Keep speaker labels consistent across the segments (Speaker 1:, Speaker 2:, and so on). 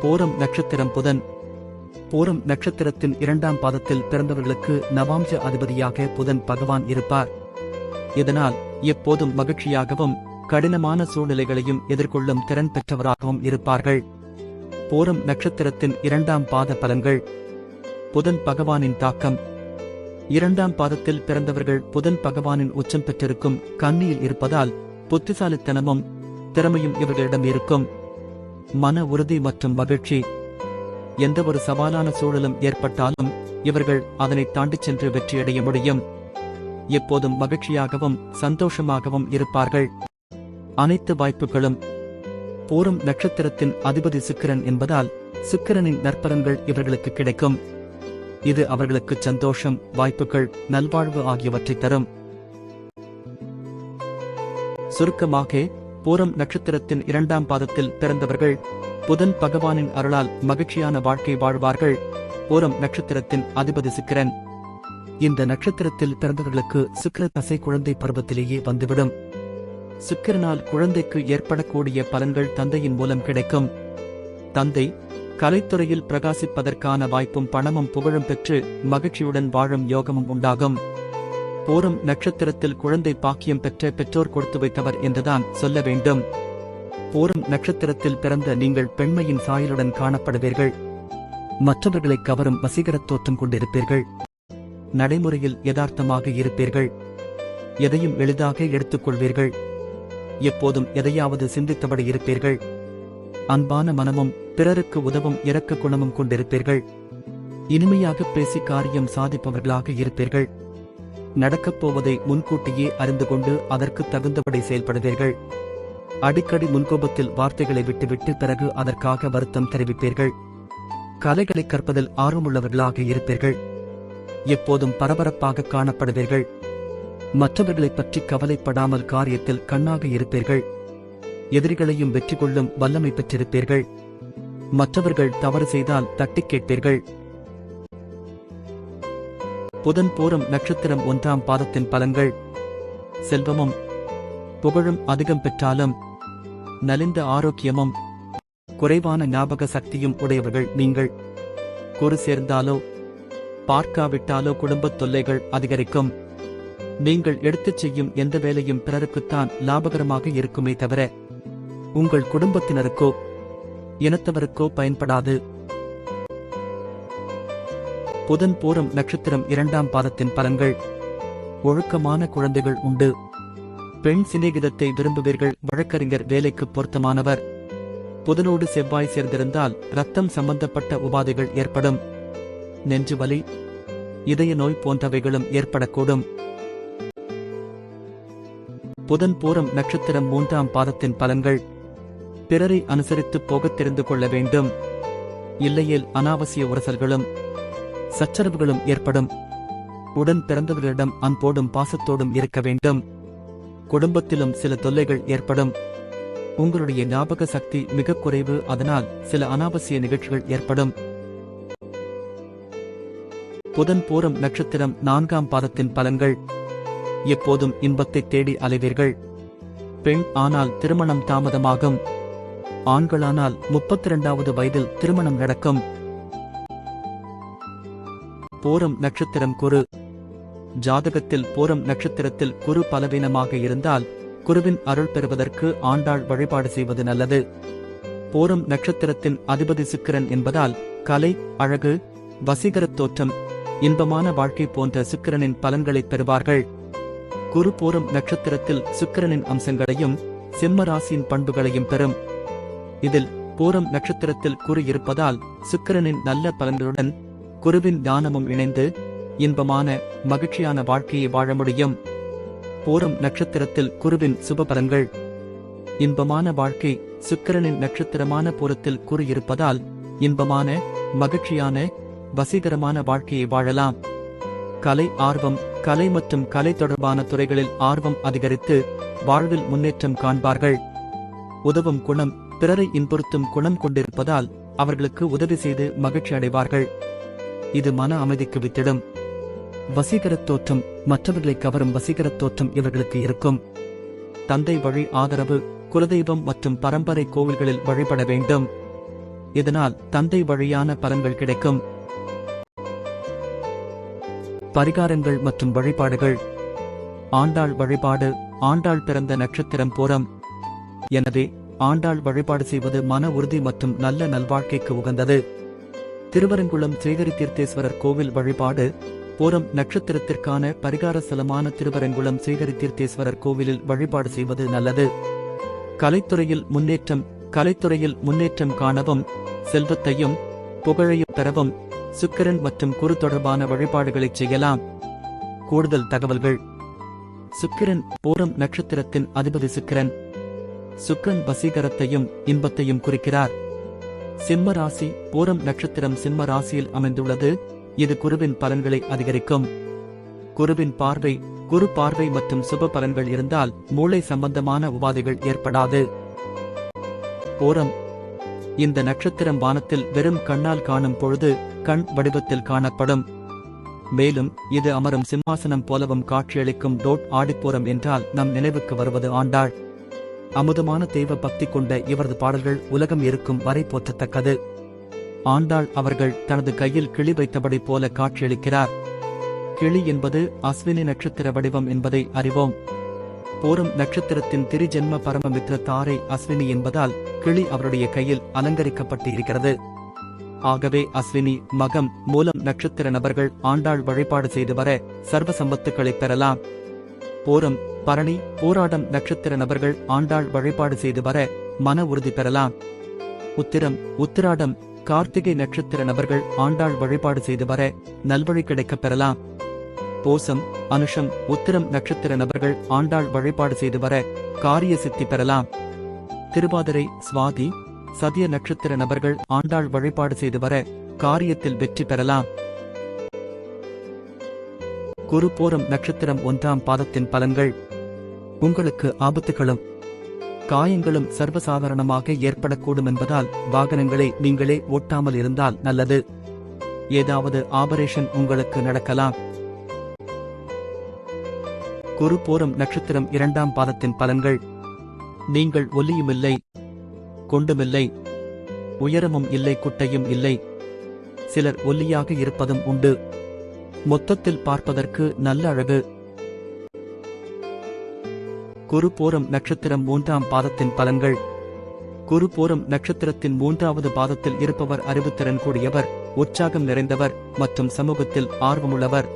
Speaker 1: பூரம் நட்சத்திரம் புதன். பூரம் நட்சத்திரத்தின் 2ஆம் பாதத்தில் பிறந்தவர்களுக்கு நவாம்ச அதிபதியாக புதன் பகவான் இருப்பார். இதனால் எப்போதும் மகிழ்ச்சியாகவும் கடினமான சூழ்நிலைகளையும் எதிர்கொள்ளும் திறன் பெற்றவராகவும் இருப்பார்கள். பூரம் நட்சத்திரத்தின் 2ஆம் பாத பலன்கள். புதன் பகவானின் தாக்கம். 2ஆம் பாதத்தில் பிறந்தவர்கள் புதன் பகவானின் உச்சம் பெற்றிருக்கும் கன்னியில் இருப்பதால் புத்திசாலித்தனமும் திறமையும் இவர்களிடம் இருக்கும். மன உறுதி மற்றும் மகிழ்ச்சி. எந்தவொரு சவாலான சூழலும் ஏற்பட்டாலும் இவர்கள் அதனை தாண்டிச் சென்று வெற்றியடைய முடியும். எப்போதும் மகிழ்ச்சியாகவும் சந்தோஷமாகவும் இருப்பார்கள். அனைத்து வாய்ப்புகளும். பூரம் நட்சத்திரத்தின் அதிபதி சுக்கிரன் என்பதால் சுக்கிரனின் நற்பலன்கள் இவர்களுக்கு கிடைக்கும். இது அவர்களுக்கு சந்தோஷம், வாய்ப்புகள், நல்வாழ்வு ஆகியவற்றை தரும். சுருக்கமாக, பூரம் நட்சத்திரத்தின் 2ஆம் பாதத்தில் பிறந்தவர்கள் புதன் பகவானின் அருளால் மகிழ்ச்சியான வாழ்க்கை வாழ்வார்கள். பூரம் நட்சத்திரத்தின் அதிபதி சுக்கிரன். இந்த நட்சத்திரத்தில் பிறந்தவர்களுக்கு சுக்கிர தசை குழந்தை பருவத்திலேயே வந்துவிடும். சுக்கிரனால் குழந்தைக்கு ஏற்படக்கூடிய பலன்கள் தந்தையின் மூலம் கிடைக்கும். தந்தை கலைத்துறையில் பிரகாசிப்பதற்கான வாய்ப்பும் பணமும் புகழும் பெற்று மகிழ்ச்சியுடன் வாழும் யோகமும் உண்டாகும். பூரம் நட்சத்திரத்தில் குழந்தை பாக்கியம் பெற்ற பெற்றோர் கொடுத்து வைத்தவர் என்றுதான் சொல்ல வேண்டும். பூரம் நட்சத்திரத்தில் பிறந்த நீங்கள் பெண்மையின் சாயலுடன் காணப்படுவீர்கள். மற்றவர்களை கவரும் வசீகரத் தோற்றம் கொண்டிருப்பீர்கள். நடைமுறையில் யதார்த்தமாக இருப்பீர்கள். எதையும் எளிதாக எடுத்துக்கொள்வீர்கள். எப்போதும் எதையாவது சிந்தித்தபடி இருப்பீர்கள். அன்பான மனமும் பிறருக்கு உதவும் இரக்க குணமும் கொண்டிருப்பீர்கள். இனிமையாக பேசி காரியம் சாதிப்பவர்களாக இருப்பீர்கள். நடக்கப் போவதை முன்கூட்டியே அறிந்து கொண்டு அதற்கு தகுந்தபடி செயல்படுவீர்கள். அடிக்கடி முன்கோபத்தில் வார்த்தைகளை விட்டுவிட்டு பிறகு அதற்காக வருத்தம் தெரிவிப்பீர்கள். கலைகளை கற்பதில் ஆர்வமுள்ளவர்களாக இருப்பீர்கள். எப்போதும் பரபரப்பாக காணப்படுவீர்கள். மற்றவர்களைப் பற்றி கவலைப்படாமல் காரியத்தில் கண்ணாக இருப்பீர்கள். எதிரிகளையும் வெற்றி கொள்ளும் வல்லமை பெற்றிருப்பீர்கள். மற்றவர்கள் தவறு செய்தால் தட்டிக் கேட்பீர்கள். புதன் பூரம் நட்சத்திரம் 1ஆம் பாதத்தின் பலன்கள். செல்வமும் புகழும் அதிகம் பெற்றாலும் நலிந்த ஆரோக்கியமும் குறைவான ஞாபக சக்தியும் உடையவர்கள் நீங்கள். குறு சேர்ந்தாலோ பார்க்காவிட்டாலோ குடும்பத் தொல்லைகள் அதிகரிக்கும். நீங்கள் எடுத்துச் செய்யும் எந்த வேலையும் பிறருக்குத்தான் லாபகரமாக இருக்குமே தவிர உங்கள் குடும்பத்தினருக்கோ இனத்தவருக்கோ பயன்படாது. புதன் பூரம் நட்சத்திரம் 2ஆம் பாதத்தின் பலன்கள். ஒழுக்கமான குழந்தைகள் உண்டு. பெண் சிநேகிதத்தை விரும்புவீர்கள். வழக்கறிஞர் வேலைக்கு பொருத்தமானவர். புதனோடு செவ்வாய் சேர்ந்திருந்தால் இரத்தம் சம்பந்தப்பட்ட உபாதைகள் ஏற்படும். நெஞ்சு வலி, இதய நோய் போன்றவைகளும் ஏற்படக்கூடும். புதன் பூரம் நட்சத்திரம் 3ஆம் பாதத்தின் பலன்கள். பிறரை அனுசரித்து போகத் தெரிந்து கொள்ள வேண்டும். இல்லையேல் அனாவசிய உரசல்களும் சச்சரவுகளும் ஏற்படும். உடன் பிறந்தவர்களிடம் அன்போடும் பாசத்தோடும் இருக்க வேண்டும். குடும்பத்திலும் சில தொல்லைகள் ஏற்படும். உங்களுடைய ஞாபக சக்தி மிக குறைவு. அதனால் சில அனாவசிய நிகழ்ச்சிகள் ஏற்படும். புதன் பூரம் நட்சத்திரம் 4ஆம் பாதத்தின் பலன்கள். எப்போதும் இன்பத்தை தேடி அலைவீர்கள். பெண் ஆனால் திருமணம் தாமதமாகும். ஆண்களானால் 32வது வயதில் திருமணம் நடக்கும். பூரம் நட்சத்திரம் குரு. ஜாதகத்தில் பூரம் நட்சத்திரத்தில் குரு பலவீனமாக இருந்தால் குருவின் அருள் பெறுவதற்கு ஆண்டாள் வழிபாடு செய்வது நல்லது. பூரம் நட்சத்திரத்தின் அதிபதி சுக்கிரன் என்பதால் கலை, அழகு, வசீகரத் தோற்றம், இன்பமான வாழ்க்கை போன்ற சுக்கிரனின் பலன்களைப் பெறுவார்கள். குரு பூரம் நட்சத்திரத்தில் சுக்கிரனின் அம்சங்களையும் சிம்ம ராசியின் பண்புகளையும் பெறும். இதில் பூரம் நட்சத்திரத்தில் குரு இருப்பதால் சுக்கிரனின் நல்ல பலன்களுடன் குருவின் ஞானமும் இணைந்து இன்பமான மகிழ்ச்சியான வாழ்க்கையை வாழ முடியும். பூரம் நட்சத்திரத்தில் குருவின் சுப பலன்கள். இன்பமான வாழ்க்கை. சுக்கிரனின் நட்சத்திரமான பூரத்தில் குரு இருப்பதால் இன்பமான மகிழ்ச்சியான வசீகரமான வாழ்க்கையை வாழலாம். கலை ஆர்வம். கலை மற்றும் கலை தொடர்பான துறைகளில் ஆர்வம் அதிகரித்து வாழ்வில் முன்னேற்றம் காண்பார்கள். உதவும் குணம். பிறரை இன்புறுத்தும் குணம் கொண்டிருப்பதால் அவர்களுக்கு உதவி செய்து மகிழ்ச்சி அடைவார்கள். இது மன அமைதிக்கு வித்திடும். வசீகரத் தோற்றம். மற்றவர்களை கவரும் வசீகரத் தோற்றம் இவர்களுக்கு இருக்கும். தந்தை வழி ஆதரவு. குலதெய்வம் மற்றும் பரம்பரை கோவில்களில் வழிபட வேண்டும். இதனால் தந்தை வழியான பலன்கள் கிடைக்கும். பரிகாரங்கள் மற்றும் வழிபாடுகள். ஆண்டாள் வழிபாடு. ஆண்டாள் பிறந்த நட்சத்திரம் பூரம். எனவே ஆண்டாள் வழிபாடு செய்வது மன உறுதி மற்றும் நல்ல நல்வாழ்க்கைக்கு உகந்தது. திருவரங்குளம் சேகரித்தீர்த்தேஸ்வரர் கோவில் வழிபாடு. பூரம் நட்சத்திரத்திற்கான பரிகார ஸ்தலமான திருவரங்குளம் சேகரித்தீர்த்தேஸ்வரர் கோவிலில் வழிபாடு செய்வது நல்லது. கலைத்துறையில் முன்னேற்றம் காணவும் செல்வத்தையும் புகழையும் பெறவும் சுக்கிரன் மற்றும் குரு தொடர்பான வழிபாடுகளை செய்யலாம். கூடுதல் தகவல்கள். சுக்கிரன். பூரம் நட்சத்திரத்தின் அதிபதி சுக்கிரன். சுக்கிரன் வசீகரத்தையும் இன்பத்தையும் குறிக்கிறார். சிம்ம ராசி. பூரம் நட்சத்திரம் சிம்ம ராசியில் அமைந்துள்ளது. இது குருவின் பலன்களை அதிகரிக்கும். குருவின் பார்வை. குரு பார்வை மற்றும் சுப பலன்கள் இருந்தால் மூளை சம்பந்தமான உபாதைகள் ஏற்படாது. பூரம். இந்த நட்சத்திரம் வானத்தில் வெறும் கண்ணால் காணும் பொழுது கண் வடிவத்தில் காணப்படும். மேலும் இது அமரும் சிம்மாசனம் போலவும் காட்சியளிக்கும். ஆடிப்பூரம் என்றால் நம் நினைவுக்கு வருவது ஆண்டாள். அமுதமான தெய்வ பக்தி கொண்ட இவரது பாடல்கள் உலகம் இருக்கும் வரை போற்றத்தக்கது. ஆண்டாள் அவர்கள் தனது கையில் கிளி வைத்தபடி போல காட்சியளிக்கிறார். கிளி என்பது அஸ்வினி நட்சத்திர வடிவம் என்பதை அறிவோம். பூரம் நட்சத்திரத்தின் திரிஜென்ம பரமமித்ர தாரை அஸ்வினி என்பதால் கிளி அவருடைய கையில் அலங்கரிக்கப்பட்டு இருக்கிறது. ஆகவே அஸ்வினி, மகம், மூலம் நட்சத்திர நபர்கள் ஆண்டாள் வழிபாடு செய்து வர சர்வ சம்பத்துக்களை பெறலாம். பூரம், பரணி, போராடம் நட்சத்திர நபர்கள் ஆண்டாள் வழிபாடு செய்து வர மன உறுதி பெறலாம். உத்திராடம், கார்த்திகை நட்சத்திர நபர்கள் ஆண்டாள் வழிபாடு செய்து வர நல்வழி கிடைக்கப் பெறலாம். பூசம், அனுஷம், உத்திரம் நட்சத்திர நபர்கள் ஆண்டாள் வழிபாடு செய்து வர காரிய சித்தி பெறலாம். திருவாதிரை, சுவாதி, சதிய நட்சத்திர நபர்கள் ஆண்டாள் வழிபாடு செய்து வர காரியத்தில் வெற்றி பெறலாம். குரு. பூரம் நட்சத்திரம் 1ஆம் பாதத்தின் பலன்கள். உங்களுக்கு ஆபத்துகளும் காயங்களும் சர்வசாதாரணமாக ஏற்படக்கூடும் என்பதால் வாகனங்களை நீங்களே ஓட்டாமல் இருந்தால் நல்லது. ஏதாவது ஆபரேஷன் உங்களுக்கு நடக்கலாம். குரு. பூரம் நட்சத்திரம் 2ஆம் பாதத்தின் பலன்கள். நீங்கள் ஒல்லியுமில்லை, கொண்டுமில்லை, உயரமும் இல்லை, குட்டையும் இல்லை. சிலர் ஒல்லியாக இருப்பதும் உண்டு. மொத்தத்தில் பார்ப்பதற்கு நல்ல அழகு. குரு. பூரம் நட்சத்திரம் 3ஆம் பாதத்தின் பலன்கள். குரு. பூரம் நட்சத்திரத்தின் 3வது பாதத்தில் இருப்பவர் அறிவுத்திறன் கூடியவர், உற்சாகம் நிறைந்தவர் மற்றும் சமூகத்தில் ஆர்வமுள்ளவர்.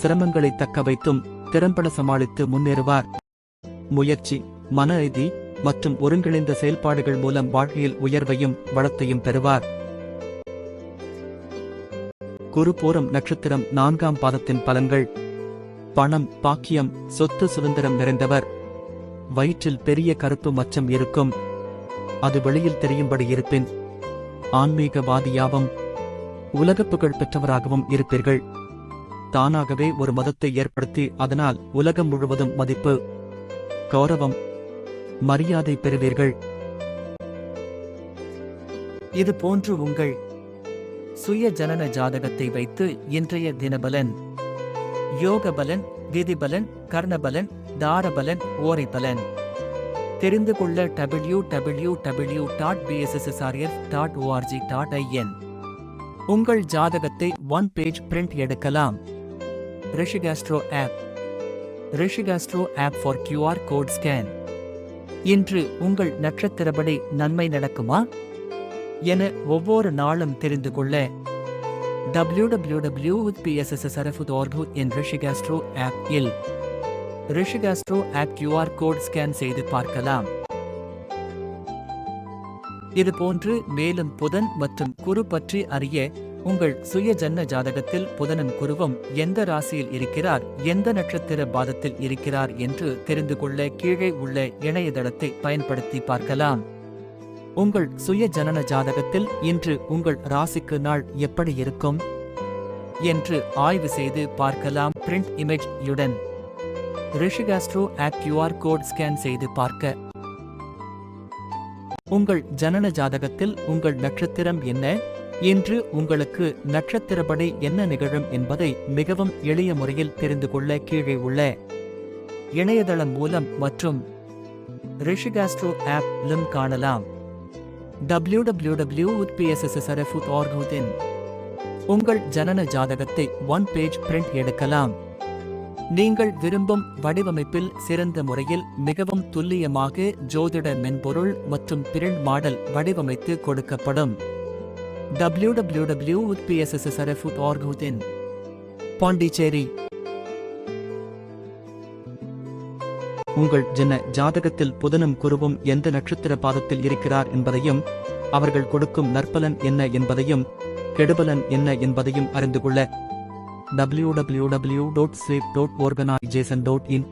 Speaker 1: சிரமங்களை தக்க வைத்தும் திறம்பட சமாளித்து முன்னேறுவார். முயற்சி, மன அமைதி மற்றும் ஒருங்கிணைந்த செயல்பாடுகள் மூலம் வாழ்க்கையில் உயர்வையும் வளத்தையும் பெறுவார். குரு. பூரம் நட்சத்திரம் 4ஆம் பாதத்தின் பலன்கள். பணம், பாக்கியம், சொத்து சுதந்திரம் நிறைந்தவர். வயிற்றில் பெரிய கருப்பு மச்சம் இருக்கும். அது வெளியில் தெரியும்படி இருப்பின் ஆன்மீகவாதியாகவும் உலக புகழ் பெற்றவராகவும் இருப்பீர்கள். தானாகவே ஒரு மதத்தை ஏற்படுத்தி அதனால் உலகம் முழுவதும் மதிப்பு, கௌரவம், மரியாதை பெறுவீர்கள். இது போன்று உங்கள் சுய ஜனன ஜாதகத்தை வைத்து இன்றைய தினபலன், யோக பலன், விதிபலன், கர்ணபலன், தாரபலன், ஓரை பலன் தெரிந்து கொள்ள www.bssrf.org.in. உங்கள் ஜாதகத்தை 1 பேஜ் பிரிண்ட் எடுக்கலாம். ரிஷிகாஸ்ட்ரோ ஆப். ரிஷிகாஸ்ட்ரோ app for QR code scan. இன்று உங்கள் நட்சத்திரப்படி நன்மை நடக்குமா என ஒவ்வொரு நாளும் தெரிந்து கொள்ள www.bssrf.org ரிஷிகாஸ்ட்ரோ ஆப் இல் ரிஷிகாஸ்ட்ரோ ஆப் QR கோட் ஸ்கேன் செய்து பார்க்கலாம். இதுபோன்று மேலும் புதன் மற்றும் குரு பற்றி அறிய உங்கள் சுய ஜன்ம ஜாதகத்தில் புதனும் குருவும் எந்த ராசியில் இருக்கிறார், எந்த நட்சத்திர பாதத்தில் இருக்கிறார் என்று தெரிந்து கொள்ள கீழே உள்ள இணையதளத்தை பயன்படுத்தி பார்க்கலாம். உங்கள் சுய ஜனன ஜாதகத்தில் இன்று உங்கள் ராசிக்கு நாள் எப்படி இருக்கும் என்று ஆய்வு செய்து பார்க்கலாம். பிரிண்ட் இமேஜ் யுடன் ரிஷிகாஸ்ட்ரோ ஆப் QR கோட் ஸ்கேன் செய்து பார்க்க உங்கள் ஜனன ஜாதகத்தில் உங்கள் நட்சத்திரம் என்ன, இன்று உங்களுக்கு நட்சத்திரப்படி என்ன நிகழும் என்பதை மிகவும் எளிய முறையில் தெரிந்து கொள்ள கீழே உள்ள இணையதளம் மூலம் மற்றும் ரிஷிகாஸ்ட்ரோ ஆப் லும் காணலாம்.
Speaker 2: www.pssrf.org. உங்கள் ஜனன ஜாதகத்தை 1 பேஜ் பிரிண்ட் எடுக்கலாம். நீங்கள் விரும்பும் வடிவமைப்பில் சிறந்த முறையில் மிகவும் துல்லியமாக ஜோதிட மென்பொருள் மற்றும் பிரிண்ட் மாடல் வடிவமைத்து கொடுக்கப்படும். www.pssrf.org. பாண்டிச்சேரி.
Speaker 1: உங்கள் ஜன ஜாதகத்தில் புதனும் குருவும் எந்த நட்சத்திர பாதத்தில் இருக்கிறார் என்பதையும், அவர்கள் கொடுக்கும் நற்பலன் என்ன என்பதையும், கெடுபலன் என்ன என்பதையும் அறிந்து கொள்ள www.sweep.organization.in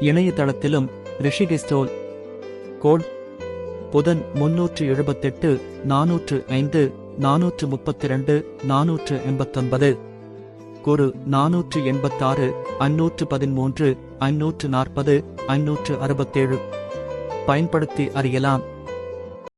Speaker 1: இணையதளத்திலும் ரிஷிகேஸ்டோல் கோட் புதன் 378 405 432 489, குரு 486 513 540 567 பயன்படுத்தி அறியலாம்.